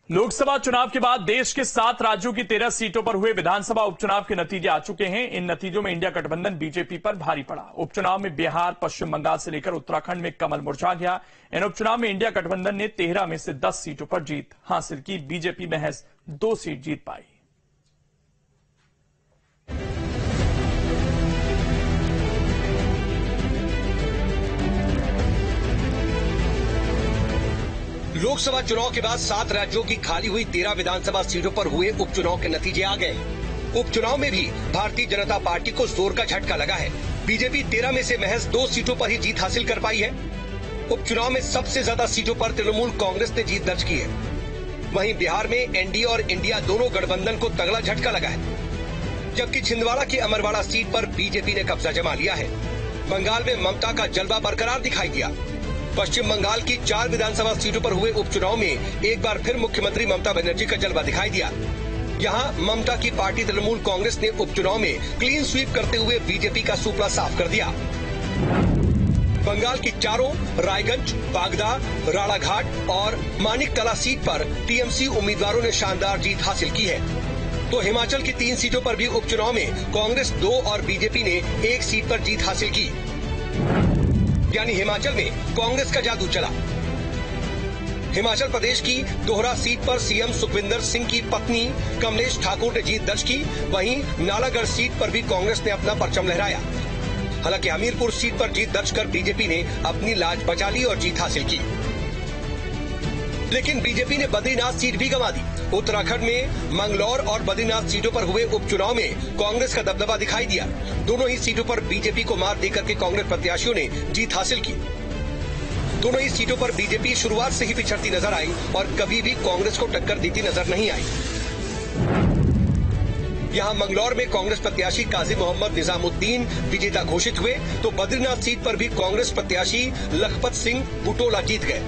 लोकसभा चुनाव के बाद देश के 7 राज्यों की 13 सीटों पर हुए विधानसभा उपचुनाव के नतीजे आ चुके हैं। इन नतीजों में इंडिया गठबंधन बीजेपी पर भारी पड़ा। उपचुनाव में बिहार, पश्चिम बंगाल से लेकर उत्तराखंड में कमल मुरझा गया। इन उपचुनाव में इंडिया गठबंधन ने 13 में से 10 सीटों पर जीत हासिल की। बीजेपी महज 2 सीट जीत पाई। लोकसभा चुनाव के बाद 7 राज्यों की खाली हुई 13 विधानसभा सीटों पर हुए उपचुनाव के नतीजे आ गए। उपचुनाव में भी भारतीय जनता पार्टी को जोर का झटका लगा है। बीजेपी 13 में से महज 2 सीटों पर ही जीत हासिल कर पाई है। उपचुनाव में सबसे ज्यादा सीटों पर तृणमूल कांग्रेस ने जीत दर्ज की है। वहीं बिहार में एनडीए और इंडिया दोनों गठबंधन को तगड़ा झटका लगा है, जबकि छिंदवाड़ा की अमरवाड़ा सीट पर बीजेपी ने कब्जा जमा लिया है। बंगाल में ममता का जलवा बरकरार दिखाई दिया। पश्चिम बंगाल की 4 विधानसभा सीटों पर हुए उपचुनाव में एक बार फिर मुख्यमंत्री ममता बनर्जी का जलवा दिखाई दिया। यहां ममता की पार्टी तृणमूल कांग्रेस ने उपचुनाव में क्लीन स्वीप करते हुए बीजेपी का सुपड़ा साफ कर दिया। बंगाल की चारों रायगंज, बागदा, राणाघाट और मानिकतला सीट पर टीएमसी उम्मीदवारों ने शानदार जीत हासिल की है। तो हिमाचल की 3 सीटों पर भी उपचुनाव में कांग्रेस 2 और बीजेपी ने 1 सीट पर जीत हासिल की। यानी हिमाचल में कांग्रेस का जादू चला। हिमाचल प्रदेश की दोहरा सीट पर सीएम सुखविंदर सिंह की पत्नी कमलेश ठाकुर ने जीत दर्ज की। वहीं नालागढ़ सीट पर भी कांग्रेस ने अपना परचम लहराया। हालांकि हमीरपुर सीट पर जीत दर्ज कर बीजेपी ने अपनी लाज बचा ली और जीत हासिल की। लेकिन बीजेपी ने बद्रीनाथ सीट भी गंवा दी। उत्तराखंड में मंगलौर और बद्रीनाथ सीटों पर हुए उपचुनाव में कांग्रेस का दबदबा दिखाई दिया। दोनों ही सीटों पर बीजेपी को मात देकर के कांग्रेस प्रत्याशियों ने जीत हासिल की। दोनों ही सीटों पर बीजेपी शुरुआत से ही पिछड़ती नजर आई और कभी भी कांग्रेस को टक्कर देती नजर नहीं आई। यहां मंगलौर में कांग्रेस प्रत्याशी काजी मोहम्मद निजामुद्दीन विजेता घोषित हुए, तो बद्रीनाथ सीट पर भी कांग्रेस प्रत्याशी लखपत सिंह बुटोला जीत गए।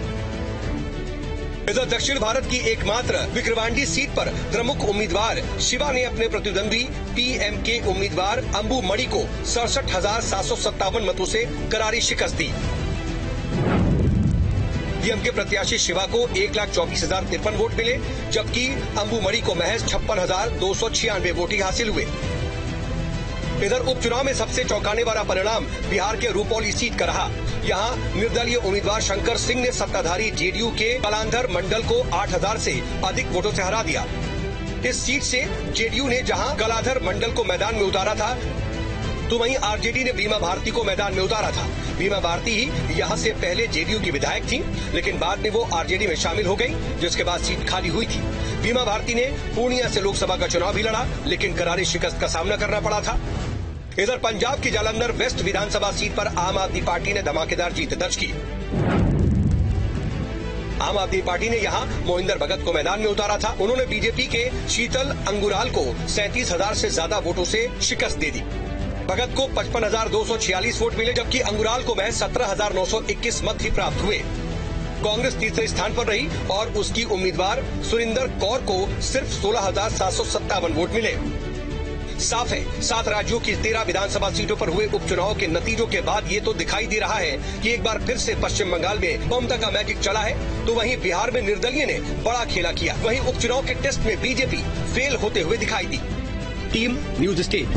इधर दक्षिण भारत की एकमात्र विक्रवांडी सीट पर प्रमुख उम्मीदवार शिवा ने अपने प्रतिद्वंदी पीएमके उम्मीदवार अंबु मणि को 67,757 मतों से करारी शिकस्त दी। पीएमके प्रत्याशी शिवा को 1,24,053 वोट मिले, जबकि अंबु मणि को महज 56,296 वोट ही हासिल हुए। इधर उपचुनाव में सबसे चौंकाने वाला परिणाम बिहार के रूपौली सीट का रहा। यहां निर्दलीय उम्मीदवार शंकर सिंह ने सत्ताधारी जेडीयू के कलांधर मंडल को 8,000 से अधिक वोटों से हरा दिया। इस सीट से जेडीयू ने जहां कलांधर मंडल को मैदान में उतारा था, तो वहीं आरजेडी ने बीमा भारती को मैदान में उतारा था। बीमा भारती ही यहां से पहले जेडीयू की विधायक थी, लेकिन बाद में वो आरजेडी में शामिल हो गई, जिसके बाद सीट खाली हुई थी। बीमा भारती ने पूर्णिया से लोकसभा का चुनाव भी लड़ा, लेकिन करारी शिकस्त का सामना करना पड़ा था। इधर पंजाब की जालंधर वेस्ट विधानसभा सीट पर आम आदमी पार्टी ने धमाकेदार जीत दर्ज की। आम आदमी पार्टी ने यहां मोहिंदर भगत को मैदान में उतारा था। उन्होंने बीजेपी के शीतल अंगुराल को 37,000 से ज्यादा वोटों से शिकस्त दे दी। भगत को 55,246 वोट मिले, जबकि अंगुराल को महज 17,921 मत ही प्राप्त हुए। कांग्रेस तीसरे स्थान पर रही और उसकी उम्मीदवार सुरिंदर कौर को सिर्फ 16,757 वोट मिले। साफ है, 7 राज्यों की 13 विधानसभा सीटों पर हुए उपचुनाव के नतीजों के बाद ये तो दिखाई दे रहा है कि एक बार फिर से पश्चिम बंगाल में ममता का मैजिक चला है, तो वहीं बिहार में निर्दलीय ने बड़ा खेला किया। वहीं उपचुनाव के टेस्ट में बीजेपी फेल होते हुए दिखाई दी। Team news state.